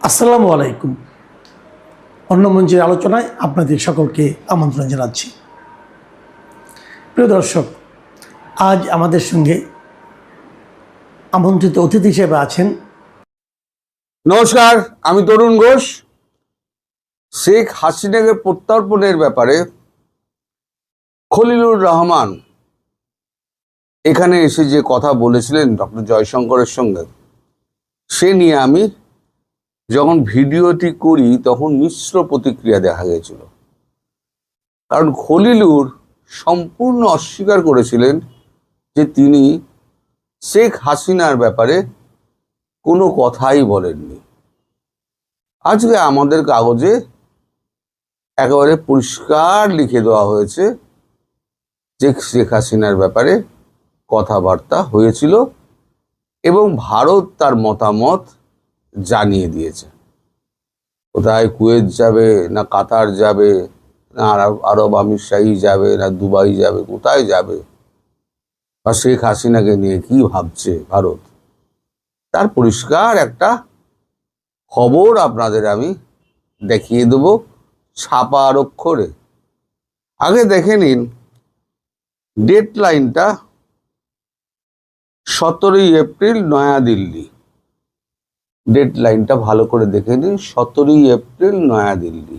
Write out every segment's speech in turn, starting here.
আসসালামু আলাইকুম। অন্য মঞ্চের আলোচনায় আপনাদের সকলকে আমন্ত্রণ জানাচ্ছি। প্রিয় দর্শক, আজ আমাদের সঙ্গে আমন্ত্রিত অতিথি হিসেবে আছেন। নমস্কার, আমি তরুণ ঘোষ। শেখ হাসিনাকে প্রত্যর্পণের ব্যাপারে খলিলুর রহমান এখানে এসে যে কথা বলেছিলেন ডক্টর জয়শঙ্করের সঙ্গে, সে নিয়ে আমি যখন ভিডিওটি করি তখন মিশ্র প্রতিক্রিয়া দেখা গেছিল। কারণ খলিলুর সম্পূর্ণ অস্বীকার করেছিলেন যে তিনি শেখ হাসিনার ব্যাপারে কোনো কথাই বলেননি। আজকে আমাদের কাগজে একেবারে পরিষ্কার লিখে দেওয়া হয়েছে যে শেখ হাসিনার ব্যাপারে কথাবার্তা হয়েছিল এবং ভারত তার মতামত জানিয়ে দিয়েছে। কোথায় কুয়েত যাবে, না কাতার যাবে, না আরব আমিরশাহী যাবে, না দুবাই যাবে, কোথায় যাবে, বা শেখ হাসিনাকে নিয়ে কি ভাবছে ভারত, তার পরিষ্কার একটা খবর আপনাদের আমি দেখিয়ে দেব ছাপার অক্ষরে। আগে দেখে নিন ডেট লাইনটা, 17 এপ্রিল নয়াদিল্লি। ডেট লাইনটা ভালো করে দেখে নিন, 17 এপ্রিল নয়াদিল্লি।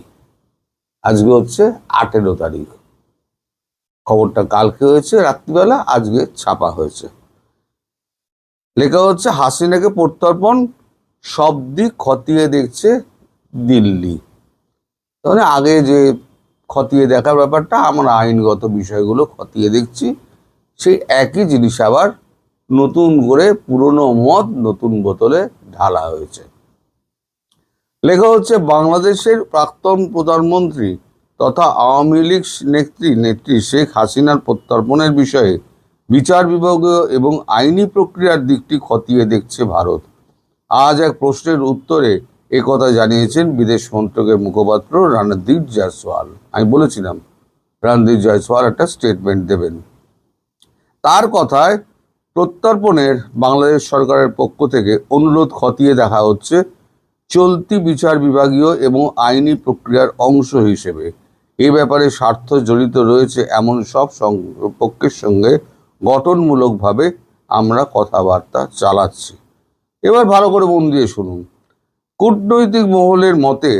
আজকে হচ্ছে 18 তারিখ। খবরটা কালকে হয়েছে রাত্রিবেলা, আজকে ছাপা হয়েছে। লেখা হচ্ছে হাসিনাকে প্রত্যর্পণ, সব দিক খতিয়ে দেখছে দিল্লি। তাহলে আগে যে খতিয়ে দেখার ব্যাপারটা, আমরা আইনগত বিষয়গুলো খতিয়ে দেখছি, সেই একই জিনিস আবার নতুন করে পুরনো মদ নতুন বোতলে ঢালা হয়েছে। লেখা হচ্ছে বাংলাদেশের প্রাক্তন প্রধানমন্ত্রী তথা আওয়ামী লীগ নেত্রী শেখ হাসিনার প্রত্যর্পণের বিষয়ে বিচার বিভাগীয় এবং আইনি প্রক্রিয়ার দিকটি খতিয়ে দেখছে ভারত। আজ এক প্রশ্নের উত্তরে একথা জানিয়েছেন বিদেশ মন্ত্রকের মুখপাত্র রণদীপ জয়সওয়াল। আমি বলেছিলাম রণদীপ জয়সওয়াল একটা স্টেটমেন্ট দেবেন। তার কথায় প্রত্যর্পণের বাংলাদেশ সরকারের পক্ষ থেকে অনুরোধ খতিয়ে দেখা হচ্ছে চলতি বিচার বিভাগীয় এবং আইনি প্রক্রিয়ার অংশ হিসেবে। এ ব্যাপারে স্বার্থ জড়িত রয়েছে এমন সব পক্ষের সঙ্গে গঠনমূলকভাবে আমরা কথাবার্তা চালাচ্ছি। এবার ভালো করে মন দিয়ে শুনুন। কূটনৈতিক মহলের মতে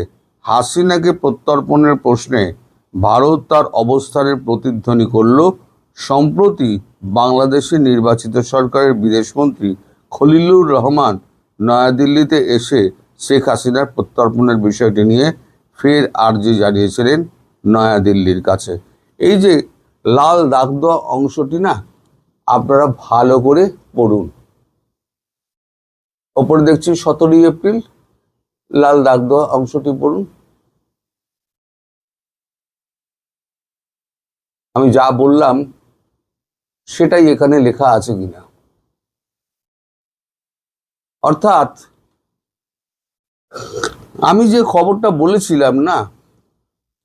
হাসিনাকে প্রত্যর্পণের প্রশ্নে ভারত তার অবস্থানের প্রতিধ্বনি করল সম্প্রতি বাংলাদেশের নির্বাচিত সরকারের বিদেশমন্ত্রী খলিলুর রহমান নয়াদিল্লিতে এসে শেখ হাসিনার প্রত্যর্পণের বিষয়টি নিয়ে ফের আর্জি জানিয়েছিলেন নয়াদিল্লির কাছে। এই যে লাল দাগ দেওয়া অংশটি না, আপনারা ভালো করে পড়ুন। ওপরে দেখছি 17 এপ্রিল, লাল দাগ দেওয়া অংশটি পড়ুন। আমি যা বললাম সেটাই এখানে লেখা আছে কিনা। অর্থাৎ আমি যে খবরটা বলেছিলাম না,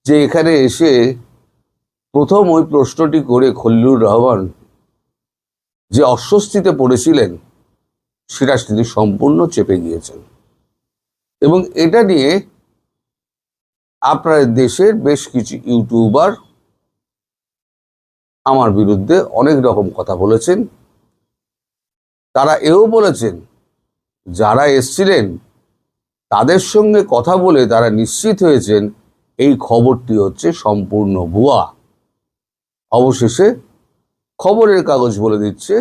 যে এখানে এসে প্রথম ওই প্রশ্নটি করে খলিলুর রহমান যে অস্বস্তিতে পড়েছিলেন, সেটা তিনি সম্পূর্ণ চেপে গিয়েছেন। এবং এটা নিয়ে আপনার দেশের বেশ কিছু ইউটিউবার আমার বিরুদ্ধে অনেক রকম কথা বলেছেন। তারা এও বলেছেন যারা এসছিলেন তাদের সঙ্গে কথা বলে তারা নিশ্চিত হয়েছেন এই খবরটি হচ্ছে সম্পূর্ণ ভুয়া। অবশেষে খবরের কাগজ বলে দিচ্ছে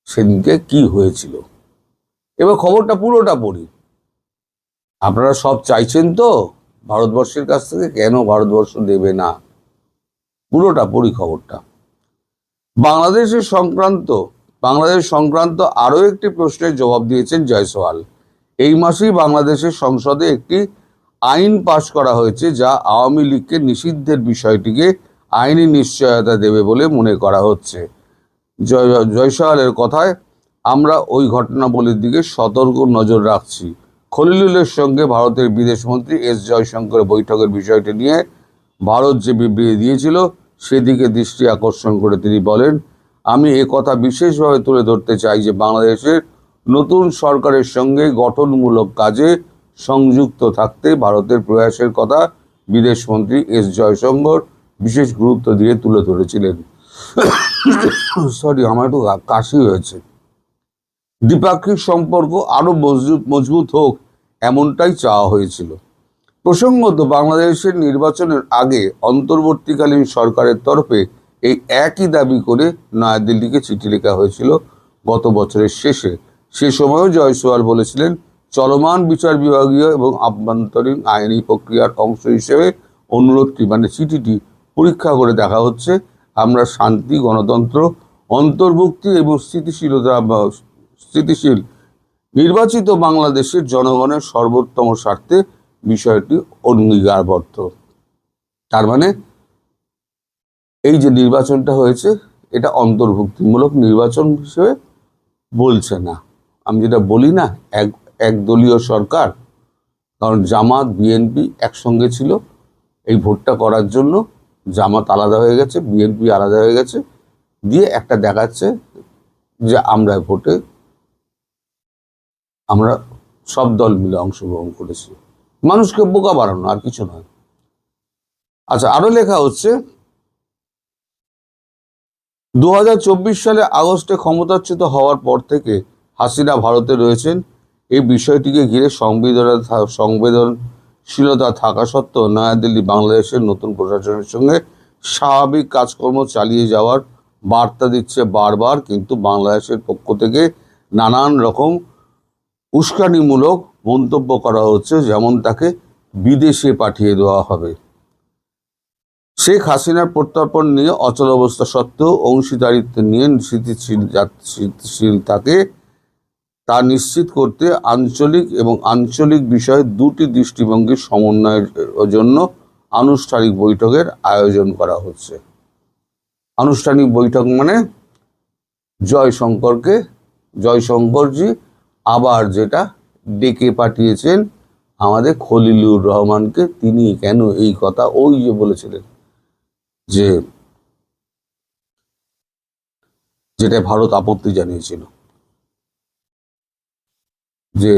সেদিনকে কি হয়েছিল। এবার খবরটা পুরোটা পড়ি। আপনারা সব চাইছেন তো ভারতবর্ষের কাছ থেকে, কেন ভারতবর্ষ দেবে না? পুরোটা পড়ি খবরটা। বাংলাদেশ সংক্রান্ত আরও একটি প্রশ্নের জবাব দিয়েছেন জয়সওয়াল। এই মাসেই বাংলাদেশের সংসদে একটি আইন পাশ করা হয়েছে যা আওয়ামী লীগকে নিষিদ্ধের বিষয়টিকে আইনি নিশ্চয়তা দেবে বলে মনে করা হচ্ছে। জয়সওয়ালের কথায়, আমরা ওই ঘটনাবলীর দিকে সতর্ক নজর রাখছি। খলিলুরের সঙ্গে ভারতের বিদেশমন্ত্রী এস জয়শঙ্করের বৈঠকের বিষয়টি নিয়ে ভারত যে বিবৃতি দিয়েছিল সেদিকে দৃষ্টি আকর্ষণ করে তিনি বলেন, আমি একথা বিশেষভাবে তুলে ধরতে চাই যে বাংলাদেশের নতুন সরকারের সঙ্গে গঠনমূলক কাজে সংযুক্ত থাকতে ভারতের প্রয়াসের কথা বিদেশমন্ত্রী এস জয়শঙ্কর বিশেষ গুরুত্ব দিয়ে তুলে ধরেছিলেন। সরি, আমার একটু কাশি হয়েছে। দ্বিপাক্ষিক সম্পর্ক আরো মজবুত হোক এমনটাই চাওয়া হয়েছিল। প্রসঙ্গত, বাংলাদেশের নির্বাচনের আগে অন্তর্বর্তীকালীন সরকারের তরফে এই একই দাবি করে নয়াদিল্লিকে চিঠি লেখা হয়েছিল গত বছরের শেষে। সে সময়ও জয়সওয়াল বলেছিলেন, চলমান বিচার বিভাগীয় এবং আভ্যন্তরীণ আইনি প্রক্রিয়ার অংশ হিসেবে অনুরোধটি মানে চিঠিটি পরীক্ষা করে দেখা হচ্ছে। আমরা শান্তি, গণতন্ত্র, অন্তর্ভুক্তি এবং স্থিতিশীল নির্বাচিত বাংলাদেশের জনগণের সর্বোত্তম স্বার্থে বিষয়টি অঙ্গীকারবদ্ধ। তার মানে এই যে নির্বাচনটা হয়েছে এটা অন্তর্ভুক্তিমূলক নির্বাচন হিসেবে বলছে না। আমি যেটা বলি না, একদলীয় সরকার, কারণ জামাত বিএনপি একসঙ্গে ছিল। এই ভোটটা করার জন্য জামাত আলাদা হয়ে গেছে, বিএনপি আলাদা হয়ে গেছে, দিয়ে একটা দেখাচ্ছে যে আমরা সব দল মিলে অংশগ্রহণ করেছি। মানুষকে বোকা বানানো, আর কিছু নয়। আচ্ছা, আরো লেখা হচ্ছে 2024 সালে আগস্টে ক্ষমতাচ্যুত হওয়ার পর থেকে হাসিনা ভারতে রয়েছেন। এই বিষয়টিকে ঘিরে সংবেদনশীলতা থাকা সত্ত্বেও নয়াদিল্লি বাংলাদেশের নতুন প্রশাসনের সঙ্গে স্বাভাবিক কাজকর্ম চালিয়ে যাওয়ার বার্তা দিচ্ছে বারবার, কিন্তু বাংলাদেশের পক্ষ থেকে নানান রকম উস্কানিমূলক মন্তব্য করা হচ্ছে, যেমন তাকে বিদেশে পাঠিয়ে দেওয়া হবে। শেখ হাসিনার প্রত্যর্পণ নিয়ে অচল অবস্থা সত্ত্বেও অংশীদারিত্ব নিয়ে স্থিতিশীলতাকে তা নিশ্চিত করতে আঞ্চলিক এবং আঞ্চলিক বিষয়ে দুটি দৃষ্টিভঙ্গির সমন্বয়ের জন্য আনুষ্ঠানিক বৈঠকের আয়োজন করা হচ্ছে। আনুষ্ঠানিক বৈঠক মানে জয়শঙ্করজি আবার যেটা ডেকে পাঠিয়েছেন আমাদের খলিলুর রহমানকে। তিনি কেন এই কথা ওই যে বলেছিলেন যে যেটা ভারত আপত্তি জানিয়েছিল যে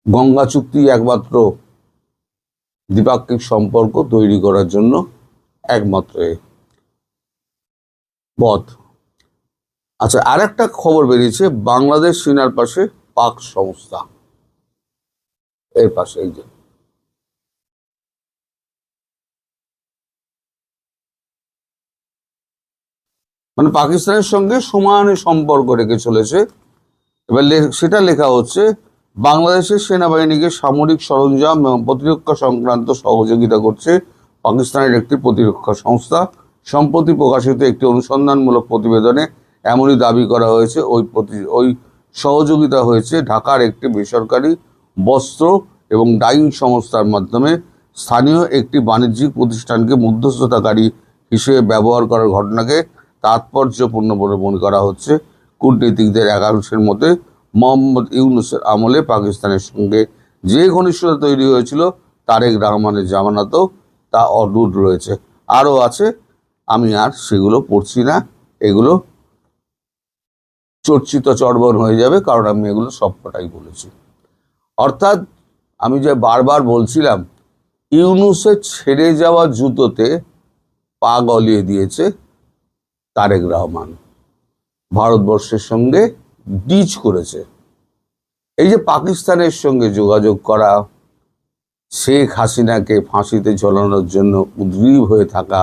গঙ্গা চুক্তি একমাত্র দ্বিপাক্ষিক সম্পর্ক তৈরি করার জন্য একমাত্র পথ। আচ্ছা, আর একটা খবর বেরিয়েছে, বাংলাদেশ সীমার পাশে পাক সংস্থা, এর পাশে এই যে মানে পাকিস্তানের সঙ্গে সমানে সম্পর্ক রেখে চলেছে। এবার সেটা লেখা হচ্ছে, বাংলাদেশের সেনাবাহিনীকে সামরিক সরঞ্জাম এবং প্রতিরক্ষা সংক্রান্ত সহযোগিতা করছে পাকিস্তানের একটি প্রতিরক্ষা সংস্থা। সম্প্রতি প্রকাশিত একটি অনুসন্ধানমূলক প্রতিবেদনে এমনই দাবি করা হয়েছে। ওই সহযোগিতা হয়েছে ঢাকার একটি বেসরকারি বস্ত্র এবং ডাইং সংস্থার মাধ্যমে স্থানীয় একটি বাণিজ্যিক প্রতিষ্ঠানকে মধ্যস্থতাকারী হিসেবে ব্যবহার করার ঘটনাকে তাৎপর্যপূর্ণ বলে মনে করা হচ্ছে। কূটনীতিকদের একাংশের মতে মোহাম্মদ ইউনূসের আমলে পাকিস্তানের সঙ্গে যে ঘনিষ্ঠতা তৈরি হয়েছিল তারেক রহমানের জামানতও তা অটুট রয়েছে। আরও আছে, আমি আর সেগুলো পড়ছি না, এগুলো চর্চিত চর্বণ হয়ে যাবে, কারণ আমি এগুলো সবকটাই বলেছি। অর্থাৎ আমি যে বারবার বলছিলাম, ইউনূসের ছেড়ে যাওয়া জুতোতে পা গলিয়ে দিয়েছে তারেক রহমান, ভারতবর্ষের সঙ্গে ডিচ করেছে। এই যে পাকিস্তানের সঙ্গে যোগাযোগ করা, শেখ হাসিনাকে ফাঁসিতে ঝোলানোর জন্য উদ্গ্রীব হয়ে থাকা,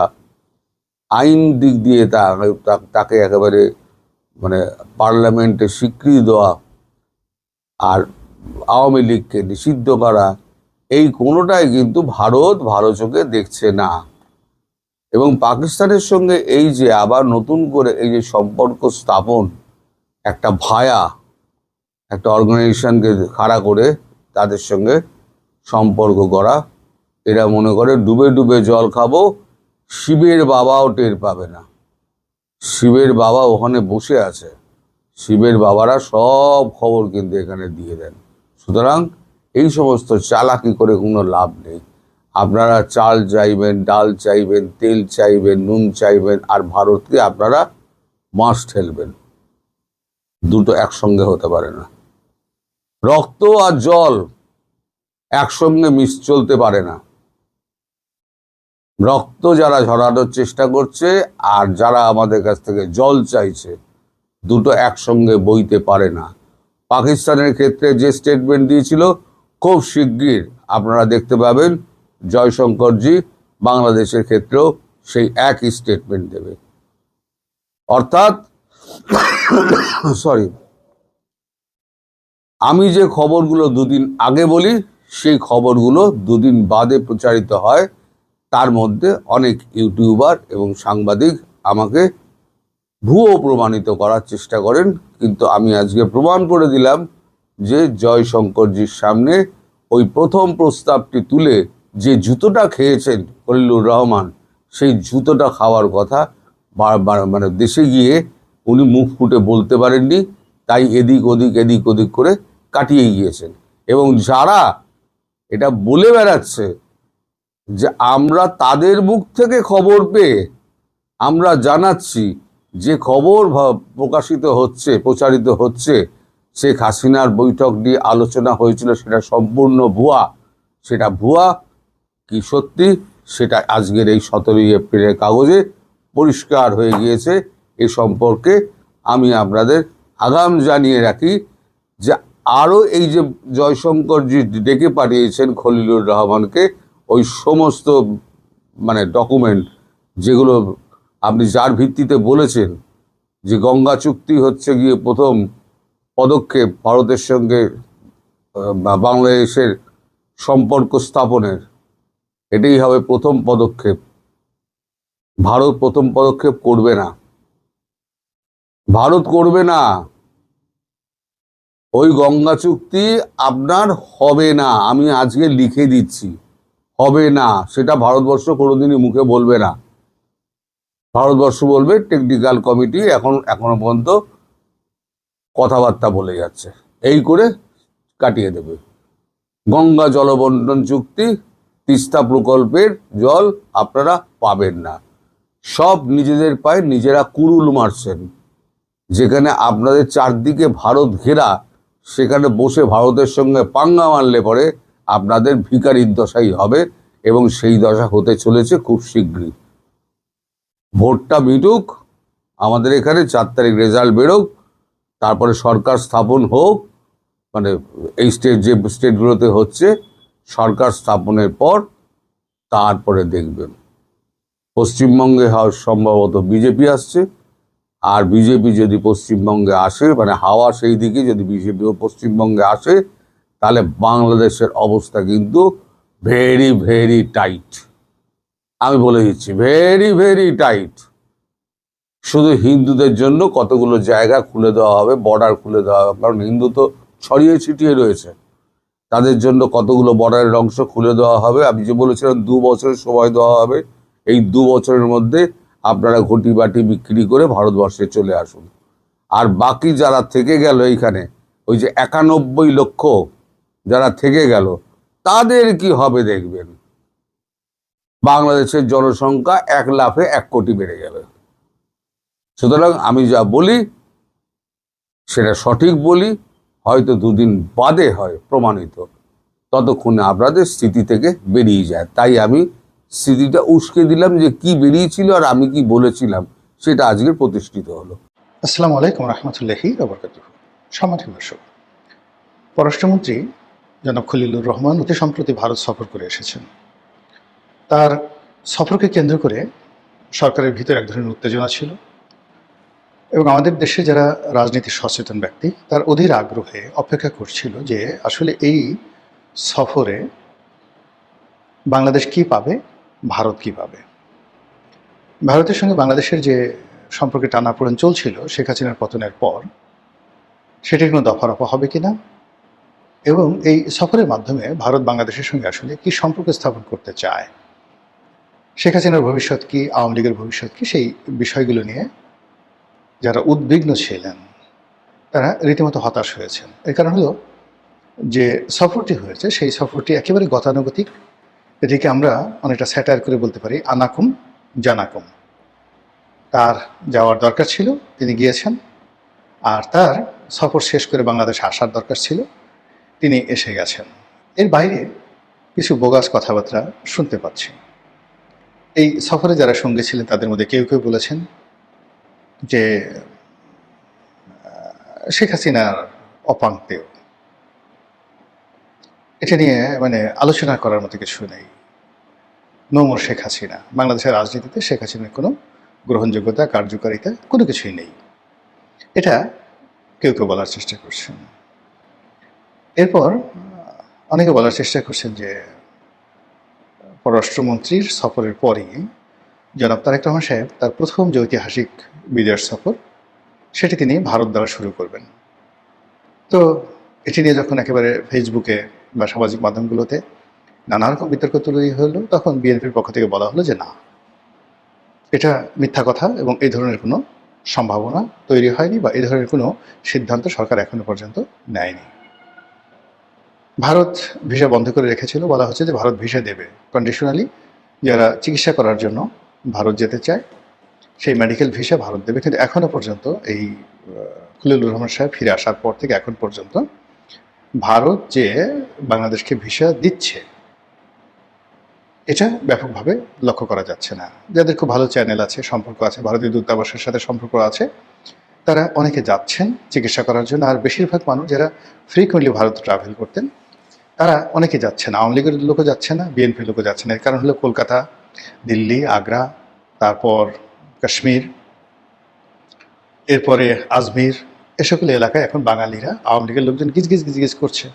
আইন দিক দিয়ে তাকে একেবারে মানে পার্লামেন্টে স্বীকৃতি দেওয়া, আর আওয়ামী লীগকে নিষিদ্ধ করা, এই কোনোটাই কিন্তু ভারত ভালো চোখে দেখছে না। এবং পাকিস্তানের সঙ্গে এই যে আবার নতুন করে এই যে সম্পর্ক স্থাপন, একটা একটা অর্গানাইজেশনকে খাড়া করে তাদের সঙ্গে সম্পর্ক করা, এরা মনে করে ডুবে ডুবে জল খাবো, শিবের বাবাও টের পাবে না। শিবের বাবা ওখানে বসে আছে, শিবের বাবারা সব খবর কিন্তু এখানে দিয়ে দেন। সুতরাং এই সমস্ত চালাকি করে কোনো লাভ নেই। আপনারা চাল চাইবেন, ডাল চাইবেন, তেল চাইবেন, নুন চাইবেন, আর ভারতকে আপনারা মাছ ঠেলবেন। দুটো একসঙ্গে হতে পারে না। রক্ত আর জল একসঙ্গে চলতে পারে না। রক্ত যারা ঝরানোর চেষ্টা করছে আর যারা আমাদের কাছ থেকে জল চাইছে, দুটো একসঙ্গে বইতে পারে না। পাকিস্তানের ক্ষেত্রে যে স্টেটমেন্ট দিয়েছিল, খুব শিগগির আপনারা দেখতে পাবেন জয়শঙ্করজি বাংলাদেশের ক্ষেত্রেও সেই একই স্টেটমেন্ট দেবে। অর্থাৎ সরি, আমি যে খবরগুলো দুদিন আগে বলি সেই খবরগুলো দুদিন বাদে প্রচারিত হয়। তার মধ্যে অনেক ইউটিউবার এবং সাংবাদিক আমাকে ভুয়ো প্রমাণিত করার চেষ্টা করেন, কিন্তু আমি আজকে প্রমাণ করে দিলাম যে জয়শঙ্করজির সামনে ওই প্রথম প্রস্তাবটি তুলে যে জুতোটা খেয়েছেন খলিলুর রহমান, সেই জুতোটা খাওয়ার কথা বারবার মানে দেশে গিয়ে উনি মুখ ফুটে বলতে পারেননি, তাই এদিক ওদিক করে কাটিয়ে গিয়েছেন। এবং যারা এটা বলে বেড়াচ্ছে যে আমরা তাদের মুখ থেকে খবর পেয়ে আমরা জানাচ্ছি, যে খবর প্রকাশিত হচ্ছে, প্রচারিত হচ্ছে, শেখ হাসিনার বৈঠক নিয়ে আলোচনা হয়েছিল, সেটা সম্পূর্ণ ভুয়া। সেটা ভুয়া কি সত্যি, সেটা আজকের এই 17ই এপ্রিলের কাগজে পরিষ্কার হয়ে গিয়েছে। এ সম্পর্কে আমি আপনাদের আগাম জানিয়ে রাখি যে আরও এই যে জয়শঙ্করজি ডেকে পাঠিয়েছেন খলিলুর রহমানকে, ওই সমস্ত মানে ডকুমেন্ট যেগুলো আপনি যার ভিত্তিতে বলেছেন যে গঙ্গা চুক্তি হচ্ছে গিয়ে প্রথম পদক্ষেপ ভারতের সঙ্গে বাংলাদেশের সম্পর্ক স্থাপনের, এটাই হবে প্রথম পদক্ষেপ। ভারত প্রথম পদক্ষেপ করবে না, ভারত করবে না। ওই গঙ্গা চুক্তি আপনার হবে না, আমি আজকে লিখে দিচ্ছি, হবে না। সেটা ভারতবর্ষ কোনোদিনই মুখে বলবে না। ভারতবর্ষ বলবে টেকনিক্যাল কমিটি এখনো পর্যন্ত কথাবার্তা বলে যাচ্ছে, এই করে কাটিয়ে দেবে। গঙ্গা জলবন্টন চুক্তি, তিস্তা প্রকল্পের জল আপনারা পাবেন না। সব নিজেদের পায়ে নিজেরা কুড়ুল মারছেন। যেখানে আপনাদের চারদিকে ভারত ঘেরা, সেখানে বসে ভারতের সঙ্গে পাঙ্গা মারলে পরে আপনাদের ভিখারির দশাই হবে, এবং সেই দশা হতে চলেছে খুব শীঘ্রই। ভোটটা মিটুক, আমাদের এখানে 4 তারিখ রেজাল্ট বেরোক, তারপরে সরকার স্থাপন হোক, মানে এই যে স্টেটগুলোতে হচ্ছে সরকার স্থাপনের পর তারপরে দেখবেন পশ্চিমবঙ্গে সম্ভবত বিজেপি আসছে। আর বিজেপি যদি পশ্চিমবঙ্গে আসে, মানে হাওয়া সেই দিকে যদি বিজেপিও পশ্চিমবঙ্গে আসে, তাহলে বাংলাদেশের অবস্থা কিন্তু ভেরি ভেরি টাইট। আমি বলে দিচ্ছি, ভেরি ভেরি টাইট। শুধু হিন্দুদের জন্য কতগুলো জায়গা খুলে দেওয়া হবে, বর্ডার খুলে দেওয়া হবে, কারণ হিন্দু তো ছড়িয়ে ছিটিয়ে রয়েছে, তাদের জন্য কতগুলো বর্ডারের অংশ খুলে দেওয়া হবে। আমি যে বলেছিলাম 2 বছরের সময় দেওয়া হবে, এই 2 বছরের মধ্যে আপনারা ঘটি বাটি বিক্রি করে ভারতবর্ষে চলে আসুন। আর বাকি যারা থেকে গেল এইখানে, ওই যে 91 লক্ষ যারা থেকে গেল, তাদের কি হবে দেখবেন। বাংলাদেশের জনসংখ্যা 1 লাফে 1 কোটি বেড়ে যাবে। সুতরাং আমি যা বলি সেটা সঠিক বলি, হয়তো 2 দিন বাদে হয় প্রমাণিত, ততক্ষণে আপনাদের স্মৃতি থেকে বেরিয়ে যায়। তাই আমি স্মৃতিটা উস্কে দিলাম যে কি বেরিয়েছিল আর আমি কি বলেছিলাম, সেটা আজকে প্রতিষ্ঠিত হলো। আসসালামু আলাইকুম রহমতুল্লাহি ওয়া বারাকাতুহু। সম্মানিত দর্শক, পররাষ্ট্রমন্ত্রী জনাব খলিলুর রহমান অতি সম্প্রতি ভারত সফর করে এসেছেন। তার সফরকে কেন্দ্র করে সরকারের ভিতরে এক ধরনের উত্তেজনা ছিল, এবং আমাদের দেশে যারা রাজনীতি সচেতন ব্যক্তি তার অধীর আগ্রহে অপেক্ষা করছিল যে আসলে এই সফরে বাংলাদেশ কি পাবে, ভারত কি পাবে। ভারতের সঙ্গে বাংলাদেশের যে সম্পর্কে টানাপোড়েন চলছিল শেখ হাসিনার পতনের পর, সেটির কোনো দফারফা হবে কিনা, এবং এই সফরের মাধ্যমে ভারত বাংলাদেশের সঙ্গে আসলে কি সম্পর্ক স্থাপন করতে চায়, শেখ হাসিনার ভবিষ্যৎ কি, আওয়ামী লীগের ভবিষ্যৎ কি, সেই বিষয়গুলো নিয়ে যারা উদ্বিগ্ন ছিলেন তারা রীতিমতো হতাশ হয়েছেন। এর কারণ হলো যে সফরটি হয়েছে সেই সফরটি একেবারে গতানুগতিক। এটিকে আমরা অনেকটা স্যাটায়ার করে বলতে পারি আনাকুম জানাকুম। তার যাওয়ার দরকার ছিল, তিনি গিয়েছেন, আর তার সফর শেষ করে বাংলাদেশে আসার দরকার ছিল, তিনি এসে গেছেন। এর বাইরে কিছু বোগাস কথাবার্তা শুনতে পাচ্ছি। এই সফরে যারা সঙ্গী ছিলেন তাদের মধ্যে কেউ কেউ বলেছেন যে শেখ হাসিনার অপাঙ্ক্তেয়, এটা নিয়ে মানে আলোচনা করার মতো কিছু নেই। নো মোর শেখ হাসিনা, বাংলাদেশের রাজনীতিতে শেখ হাসিনার কোনো গ্রহণযোগ্যতা, কার্যকারিতা কোনো কিছুই নেই, এটা কেউ কেউ বলার চেষ্টা করছেন। এরপর অনেকে বলার চেষ্টা করছেন যে পররাষ্ট্রমন্ত্রীর সফরের পরই জনাব তারেক রহমান সাহেব তার প্রথম যে ঐতিহাসিক বিদেশ সফর সেটি তিনি ভারত দ্বারা শুরু করবেন। তো এটি নিয়ে যখন একেবারে ফেসবুকে বা সামাজিক মাধ্যমগুলোতে নানা রকম বিতর্ক তৈরি হলো, তখন বিএনপির পক্ষ থেকে বলা হলো যে না, এটা মিথ্যা কথা এবং এই ধরনের কোনো সম্ভাবনা তৈরি হয়নি বা এই ধরনের কোনো সিদ্ধান্ত সরকার এখনো পর্যন্ত নেয়নি। ভারত ভিসা বন্ধ করে রেখেছিল, বলা হচ্ছে যে ভারত ভিসা দেবে কন্ডিশনালি, যারা চিকিৎসা করার জন্য ভারত যেতে চায় সেই মেডিকেল ভিসা ভারত দেবে। কিন্তু এখনো পর্যন্ত এই খলিলুর রহমান সাহেব ফিরে আসার পর থেকে এখন পর্যন্ত ভারত যে বাংলাদেশকে ভিসা দিচ্ছে এটা ব্যাপকভাবে লক্ষ্য করা যাচ্ছে না। যাদের খুব ভালো চ্যানেল আছে, সম্পর্ক আছে, ভারতীয় দূতাবাসের সাথে সম্পর্ক আছে, তারা অনেকে যাচ্ছেন চিকিৎসা করার জন্য। আর বেশিরভাগ মানুষ যারা ফ্রিকুয়েন্টলি ভারত ট্রাভেল করতেন তারা অনেকে যাচ্ছে না। আওয়ামী লীগের লোকও যাচ্ছে না, বিএনপির লোকও যাচ্ছে না। এর কারণ হলো কলকাতা, দিল্লি, আগ্রা, তারপর কাশ্মীর, এরপরে আজমির, এ সকল এলাকায় এখন বাঙালিরা, আওয়ামী লীগের লোকজন গিজ করছে।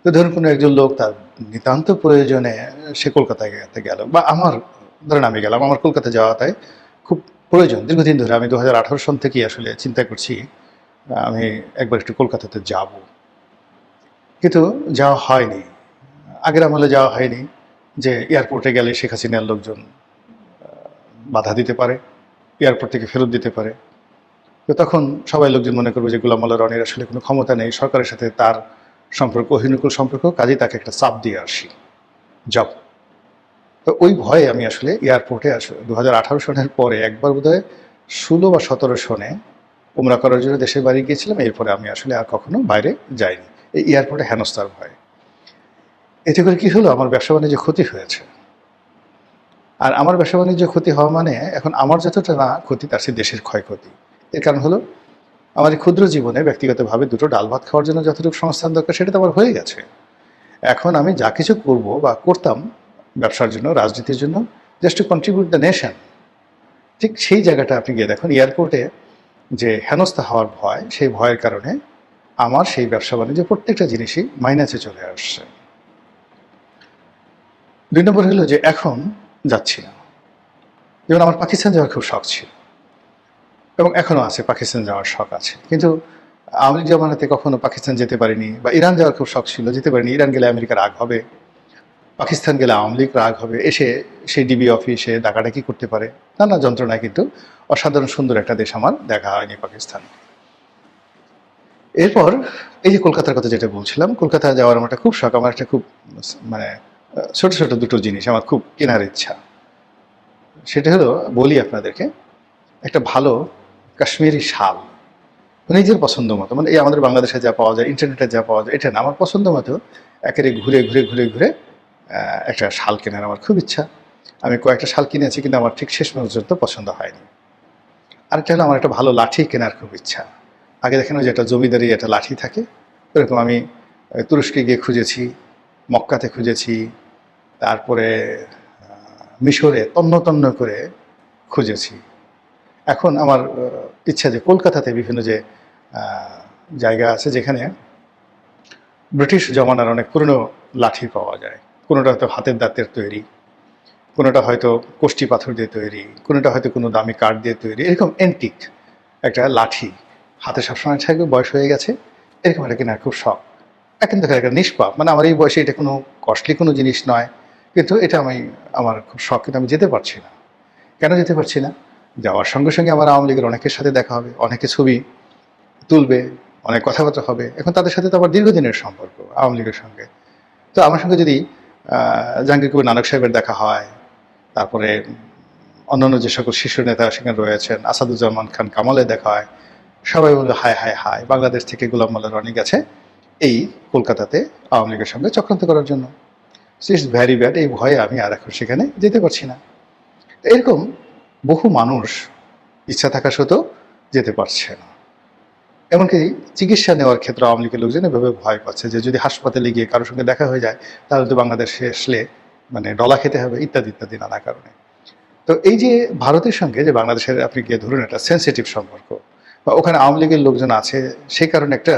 তো ধরুন কোনো একজন লোক তার নিতান্ত প্রয়োজনে সে কলকাতায় গেল, বা আমার ধরেন আমি গেলাম, আমার কলকাতা যাওয়াটাই খুব প্রয়োজন দীর্ঘদিন ধরে। আমি 2018 সন থেকেই আসলে চিন্তা করছি আমি একবার একটু কলকাতাতে যাব, কিন্তু যাওয়া হয়নি। আগের আমলে যাওয়া হয়নি যে এয়ারপোর্টে গেলে শেখ হাসিনার লোকজন বাধা দিতে পারে, এয়ারপোর্ট থেকে ফেরত দিতে পারে। তো তখন সবাই লোকজন মনে করবে যে গোলাম মোল্লা রনির আসলে কোনো ক্ষমতা নেই, সরকারের সাথে তার সম্পর্ক অহিনুকূল সম্পর্ক, কাজেই তাকে একটা চাপ দিয়ে আসি যাব। তো ওই ভয়ে আমি আসলে এয়ারপোর্টে 2018 সনের পরে একবার বোধহয় 16 বা 17 সনে উমরা করার জন্য দেশের বাড়ি গিয়েছিলাম। এরপরে আমি আসলে আর কখনো বাইরে যাইনি, এই এয়ারপোর্টে হেনস্থার ভয়ে। এতে করে কি হলো, আমার ব্যবসা বাণিজ্য ক্ষতি হয়েছে। আর আমার ব্যবসা বাণিজ্য ক্ষতি হওয়া মানে এখন আমার যতটা না ক্ষতি, তার সে দেশের ক্ষয়ক্ষতি। এর কারণ হলো আমার এই ক্ষুদ্র জীবনে ব্যক্তিগতভাবে দুটো ডাল ভাত খাওয়ার জন্য যতটুকু সংস্থান দরকার সেটা তো আমার হয়ে গেছে। এখন আমি যা কিছু করব বা করতাম ব্যবসার জন্য, রাজনীতির জন্য, just two contribute the nation, ঠিক সেই জায়গাটা আপনি গিয়ে দেখুন এয়ারপোর্টে যে হেনস্থা হওয়ার ভয়, সেই ভয়ের কারণে আমার সেই ব্যবসা বাণিজ্য প্রত্যেকটা জিনিসই মাইনাসে চলে আসছে। 2 নম্বর হলো যে এখন যাচ্ছি না। যেমন আমার পাকিস্তান যাওয়ার খুব শখ ছিল এবং এখনও আছে, পাকিস্তান যাওয়ার শখ আছে, কিন্তু আওয়ামী লীগ জামানাতে কখনো পাকিস্তান যেতে পারিনি। বা ইরান যাওয়ার খুব শখ ছিল, যেতে পারিনি। ইরান গেলে আমেরিকা রাগ হবে, পাকিস্তান গেলে আওয়ামী লীগ রাগ হবে, এসে সেই ডিবি অফিসে ডাকাডাকি করতে পারে, নানা যন্ত্রণায়। কিন্তু অসাধারণ সুন্দর একটা দেশ আমার দেখা হয়নি পাকিস্তান। এরপর এই যে কলকাতার কথা যেটা বলছিলাম, কলকাতা যাওয়ার আমার একটা খুব শখ। আমার একটা খুব মানে ছোট ছোট দুটো জিনিস আমার খুব কেনার ইচ্ছা। সেটা হলো, বলি আপনাদেরকে, একটা ভালো কাশ্মীরি শাল নিজের পছন্দ মতো, মানে এই আমাদের বাংলাদেশে যা পাওয়া যায়, ইন্টারনেটে যা পাওয়া যায়, এটা না, আমার পছন্দ মতো একেবারে ঘুরে ঘুরে ঘুরে ঘুরে একটা শাল কেনার আমার খুব ইচ্ছা। আমি কয়েকটা শাল কিনেছি, কিন্তু আমার ঠিক শেষ পর্যন্ত পছন্দ হয়নি। আরেকটা হলো, আমার একটা ভালো লাঠি কেনার খুব ইচ্ছা। আগে দেখেন ওই যে একটা জমিদারি একটা লাঠি থাকে, এরকম আমি তুরস্কে গিয়ে খুঁজেছি, মক্কাতে খুঁজেছি, তারপরে মিশরে তন্ন তন্ন করে খুঁজেছি। এখন আমার ইচ্ছা যে কলকাতাতে বিভিন্ন যে জায়গা আছে যেখানে ব্রিটিশ জমানার অনেক পুরনো লাঠি পাওয়া যায়, কোনোটা হয়তো হাতের দাঁতের তৈরি, কোনোটা হয়তো কোষ্ঠী পাথর দিয়ে তৈরি, কোনোটা হয়তো কোনো দামি কাঠ দিয়ে তৈরি, এরকম অ্যান্টিক একটা লাঠি হাতে সবসময় থাকবে, বয়স হয়ে গেছে, এরকম একটা কেনার খুব শখ। কিন্তু একটা নিষ্পাপ, মানে আমার এই বয়সে এটা কোনো কস্টলি কোনো জিনিস নয়, কিন্তু এটা আমার খুব শখ, কিন্তু আমি যেতে পারছি না। কেন যেতে পারছি না? যাওয়ার সঙ্গে সঙ্গে আমার আওয়ামী লীগের অনেকের সাথে দেখা হবে, অনেকে ছবি তুলবে, অনেক কথাবার্তা হবে। এখন তাদের সাথে তো আবার দীর্ঘদিনের সম্পর্ক আওয়ামী লীগের সঙ্গে। তো আমার সঙ্গে যদি জাহাঙ্গীর কবির নানক সাহেবের দেখা হয়, তারপরে অন্যান্য যে সকল শীর্ষ নেতা সেখানে রয়েছেন, আসাদুজ্জামান খান কামালের দেখা হয়, সবাই বলবে হায় হায় হায়, বাংলাদেশ থেকে গোলাম মোল্লা রনি গেছে এই কলকাতাতে আওয়ামী লীগের সঙ্গে চক্রান্ত করার জন্য। ইটস ভ্যারি ব্যাড, এই ভয়ে আমি আর এখন সেখানে যেতে পারছি না। এরকম বহু মানুষ ইচ্ছা থাকা সত্ত্বেও যেতে পারছে না। এমনকি চিকিৎসা নেওয়ার ক্ষেত্রে আওয়ামী লীগের লোকজন এভাবে ভয় পাচ্ছে যে যদি হাসপাতালে গিয়ে কারোর সঙ্গে দেখা হয়ে যায় তাহলে তো বাংলাদেশে আসলে মানে ডলা খেতে হবে, ইত্যাদি ইত্যাদি নানা কারণে। তো এই যে ভারতের সঙ্গে যে বাংলাদেশের আপনি গিয়ে ধরুন একটা সেন্সিটিভ সম্পর্ক, বা ওখানে আওয়ামী লীগের লোকজন আছে, সেই কারণে একটা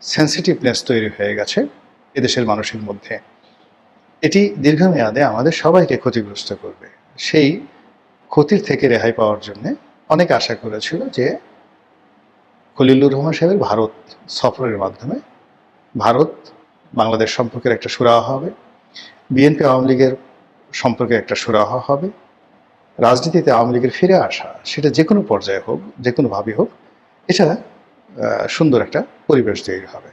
সেন্সিটিভনেস তৈরি হয়ে গেছে এদেশের মানুষের মধ্যে। এটি দীর্ঘমেয়াদে আমাদের সবাইকে ক্ষতিগ্রস্ত করবে। সেই ক্ষতির থেকে রেহাই পাওয়ার জন্য অনেকে আশা করেছিল যে খলিলুর রহমান সাহেবের ভারত সফরের মাধ্যমে ভারত বাংলাদেশ সম্পর্কের একটা সুরাহা হবে, বিএনপি আওয়ামী লীগের সম্পর্কে একটা সুরাহা হবে, রাজনীতিতে আওয়ামী লীগের ফিরে আসা সেটা যে কোনো পর্যায়ে হোক, যে কোনোভাবে হোক, এটা সুন্দর একটা পরিবেশ তৈরি হবে।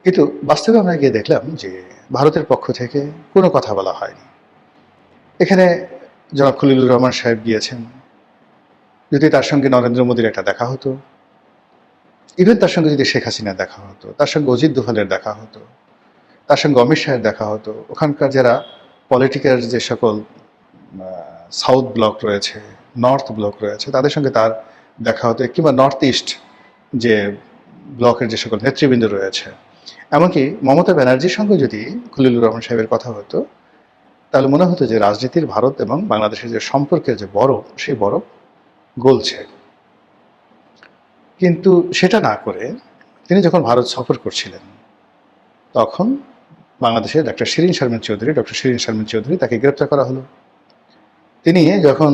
কিন্তু বাস্তবে আমরা গিয়ে দেখলাম যে ভারতের পক্ষ থেকে কোনো কথা বলা হয়নি। এখানে জনাব খলিলুর রহমান সাহেব গিয়েছেন, যদি তার সঙ্গে নরেন্দ্র মোদীর একটা দেখা হতো, ইভেন তার সঙ্গে যদি শেখ হাসিনার দেখা হতো, তার সঙ্গে অজিত দোভালের দেখা হতো, তার সঙ্গে অমিত শাহের দেখা হতো, ওখানকার যারা পলিটিক্যাল যে সকল সাউথ ব্লক রয়েছে, নর্থ ব্লক রয়েছে, তাদের সঙ্গে তার দেখা হতো, কিংবা নর্থ ইস্ট যে ব্লকের যে সকল নেতৃবৃন্দ রয়েছে, এমনকি মমতা ব্যানার্জির সঙ্গে যদি খলিলুর রহমান সাহেবের কথা হতো, তাহলে মনে হতো যে রাজনীতির ভারত এবং বাংলাদেশের যে সম্পর্কের যে বরফ, সেই বরফ গলছে। কিন্তু সেটা না করে তিনি যখন ভারত সফর করছিলেন, তখন বাংলাদেশের ডক্টর শিরীন শারমিন চৌধুরী তাকে গ্রেপ্তার করা হলো। তিনি যখন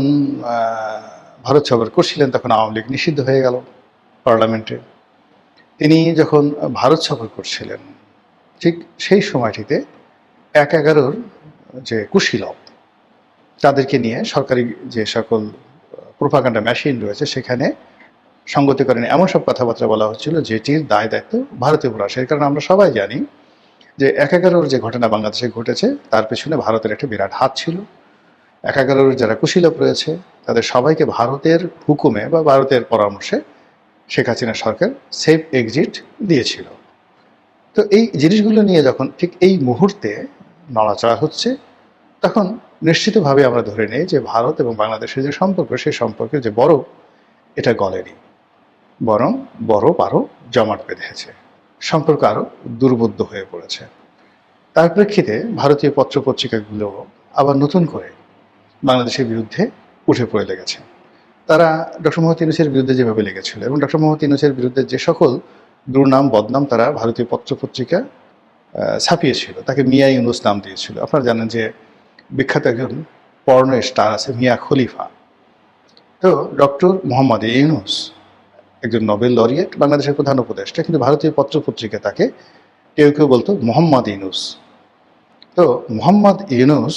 ভারত সফর করছিলেন তখন আওয়ামী লীগ নিষিদ্ধ হয়ে গেল পার্লামেন্টে। তিনি যখন ভারত সফর করছিলেন ঠিক সেই সময়টিতে ১/১১ যে কুশীলব, তাদেরকে নিয়ে সরকারি যে সকল প্রোপাগান্ডা মেশিন রয়েছে সেখানে সঙ্গতি করেন এমন সব কথাবার্তা বলা হচ্ছিল যেটির দায় দায়িত্ব ভারতের উপর আসে। এর কারণে আমরা সবাই জানি যে ১/১১ যে ঘটনা বাংলাদেশে ঘটেছে তার পেছনে ভারতের একটা বিরাট হাত ছিল। ১/১১ যারা কুশীলব রয়েছে তাদের সবাইকে ভারতের হুকুমে বা ভারতের পরামর্শে শেখ হাসিনা সরকার সেফ এক্সিট দিয়েছিল। তো এই জিনিসগুলো নিয়ে যখন ঠিক এই মুহূর্তে নড়াচড়া হচ্ছে, তখন নিশ্চিতভাবে আমরা ধরে নিই যে ভারত এবং বাংলাদেশের যে সম্পর্ক, সেই সম্পর্কের যে বরফ, এটা গলেনি, বরং বরফ আরও জমাট বেঁধেছে, সম্পর্ক আরও দুর্বোধ্য হয়ে পড়েছে। তার প্রেক্ষিতে ভারতীয় পত্রপত্রিকাগুলো আবার নতুন করে বাংলাদেশের বিরুদ্ধে উঠে পড়ে লেগেছে। তারা ডক্টর মোহাম্মদ ইউনূসের বিরুদ্ধে যেভাবে লেগেছিল এবং ডক্টর মোহাম্মদ ইউনূসের বিরুদ্ধে যে সকল দুর্নাম বদনাম তারা ভারতীয় পত্রপত্রিকা ছাপিয়েছিল, তাকে মিয়া ইউনূস নাম দিয়েছিল। আপনারা জানেন যে বিখ্যাত একজন পর্ন স্টার আছে মিয়া খলিফা। তো ডক্টর মোহাম্মদ ইউনূস একজন নোবেল লরিয়েট, বাংলাদেশের প্রধান উপদেষ্টা, কিন্তু ভারতীয় পত্রপত্রিকা তাকে কেউ কেউ বলতো মোহাম্মদ ইউনূস। তো মোহাম্মদ ইউনূস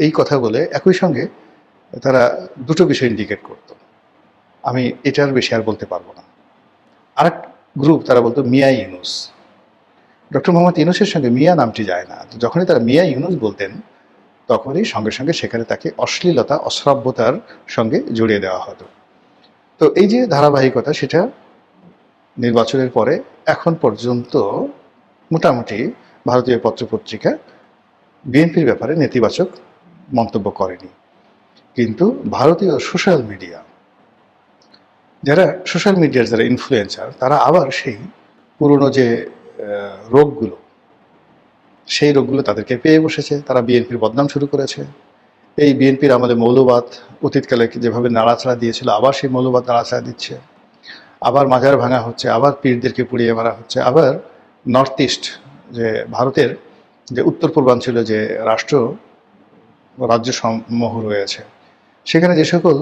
এই কথা বলে একই সঙ্গে তারা দুটো বিষয় ইন্ডিকেট করত, আমি এটার বেশি আর বলতে পারবো না। আরেক গ্রুপ তারা বলতো মিয়া ইউনূস। ডক্টর মোহাম্মদ ইউনূসের সঙ্গে মিয়া নামটি যায় না, তো যখনই তারা মিয়া ইউনূস বলতেন তখনই সঙ্গে সঙ্গে সেখানে তাকে অশ্লীলতা, অশ্রাব্যতার সঙ্গে জড়িয়ে দেওয়া হতো। তো এই যে ধারাবাহিকতা, সেটা নির্বাচনের পরে এখন পর্যন্ত মোটামুটি ভারতীয় পত্রপত্রিকা বিএনপির ব্যাপারে নেতিবাচক মন্তব্য করেনি। কিন্তু ভারতীয় সোশ্যাল মিডিয়া, যারা সোশ্যাল মিডিয়ার যারা ইনফ্লুয়েন্সার, তারা আবার সেই পুরনো যে রোগগুলো, সেই রোগগুলো তাদেরকে পেয়ে বসেছে। তারা বিএনপির বদনাম শুরু করেছে। এই বিএনপির আমলে মৌলবাদ অতীতকালে যেভাবে নাড়াচাড়া দিয়েছিল, আবার সেই মৌলবাদ নাড়াচাড়া দিচ্ছে, আবার মাজার ভাঙা হচ্ছে, আবার পীরদেরকে পুড়িয়ে মারা হচ্ছে, আবার নর্থ ইস্ট যে ভারতের যে উত্তর পূর্বাঞ্চল যে রাজ্য সমূহ রয়েছে, সেখানে যে সকল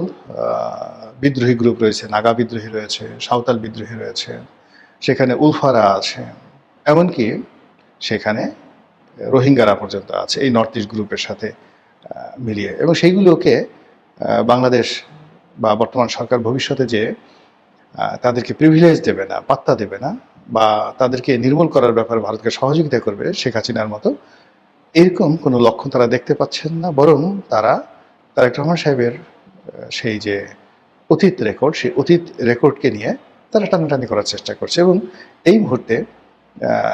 বিদ্রোহী গ্রুপ রয়েছে, নাগা বিদ্রোহী রয়েছে, সাঁওতাল বিদ্রোহী রয়েছে, সেখানে উলফারা আছে, এমনকি সেখানে রোহিঙ্গারা পর্যন্ত আছে এই নর্থ ইস্ট গ্রুপের সাথে মিলিয়ে। এবং সেইগুলোকে বাংলাদেশ বা বর্তমান সরকার ভবিষ্যতে যে তাদেরকে প্রিভিলেজ দেবে না, পাত্তা দেবে না, বা তাদেরকে নির্মূল করার ব্যাপারে ভারতকে সহযোগিতা করবে শেখ হাসিনার মতো, এরকম কোনো লক্ষণ তারা দেখতে পাচ্ছেন না। বরং তারা তারেক রহমান সাহেবের সেই যে অতীত রেকর্ড, সেই অতীত রেকর্ডকে নিয়ে তারা টানাটানি করার চেষ্টা করছে। এবং এই মুহূর্তে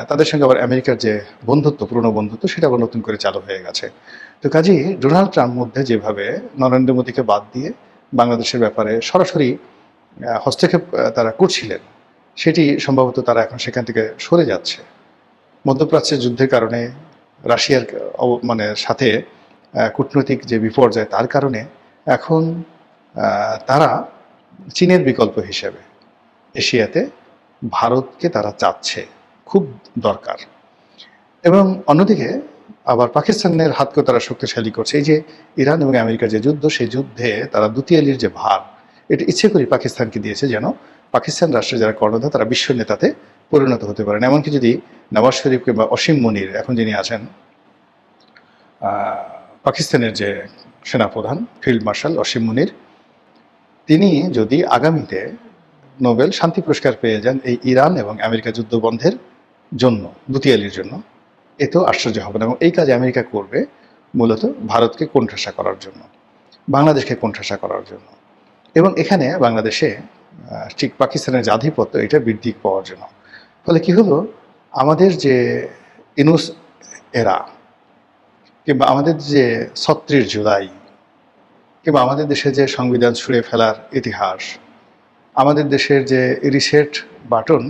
তাদের সঙ্গে আবার আমেরিকার যে বন্ধুত্ব, পুরনো বন্ধুত্ব, সেটা আবার নতুন করে চালু হয়ে গেছে। তো কাজেই ডোনাল্ড ট্রাম্প মধ্যে যেভাবে নরেন্দ্র মোদীকে বাদ দিয়ে বাংলাদেশের ব্যাপারে সরাসরি হস্তক্ষেপ তারা করছিলেন, সেটি সম্ভবত তারা এখন সেখান থেকে সরে যাচ্ছে। মধ্যপ্রাচ্যের যুদ্ধের কারণে রাশিয়ার মানে সাথে কূটনৈতিক যে বিপর্যয়, তার কারণে এখন তারা চীনের বিকল্প হিসেবে এশিয়াতে ভারতকে তারা চাচ্ছে, খুব দরকার। এবং অন্যদিকে আবার পাকিস্তানের হাতকে তারা শক্তিশালী করছে। এই যে ইরান এবং আমেরিকার যে যুদ্ধ, সেই যুদ্ধে তারা দুতিয়ালির যে ভার, এটা ইচ্ছে করে পাকিস্তানকে দিয়েছে, যেন পাকিস্তান রাষ্ট্রের যারা কর্ণধার তারা বিশ্ব নেতাতে পরিণত হতে পারেন। এমনকি যদি নওয়াজ শরীফ কিংবা অসীম মনির, এখন যিনি আছেন পাকিস্তানের যে সেনাপ্রধান ফিল্ড মার্শাল অসীম মনির, তিনি যদি আগামীতে নোবেল শান্তি পুরস্কার পেয়ে যান এই ইরান এবং আমেরিকা যুদ্ধ বন্ধের জন্য, দুতিয়ালির জন্য, এতেও আশ্চর্য হবে না। এবং এই কাজ আমেরিকা করবে মূলত ভারতকে কোণঠাসা করার জন্য, বাংলাদেশকে কোণঠাসা করার জন্য, এবং এখানে বাংলাদেশে ঠিক পাকিস্তানের যে আধিপত্য, এটা বৃদ্ধি পাওয়ার জন্য। ফলে কি হলো, আমাদের যে ইনুস এরা, কিংবা আমাদের যে ৩৬ জুলাই, কিংবা আমাদের দেশে যে সংবিধান ছুঁড়ে ফেলার ইতিহাস, আমাদের দেশের যে রিসেট বাটন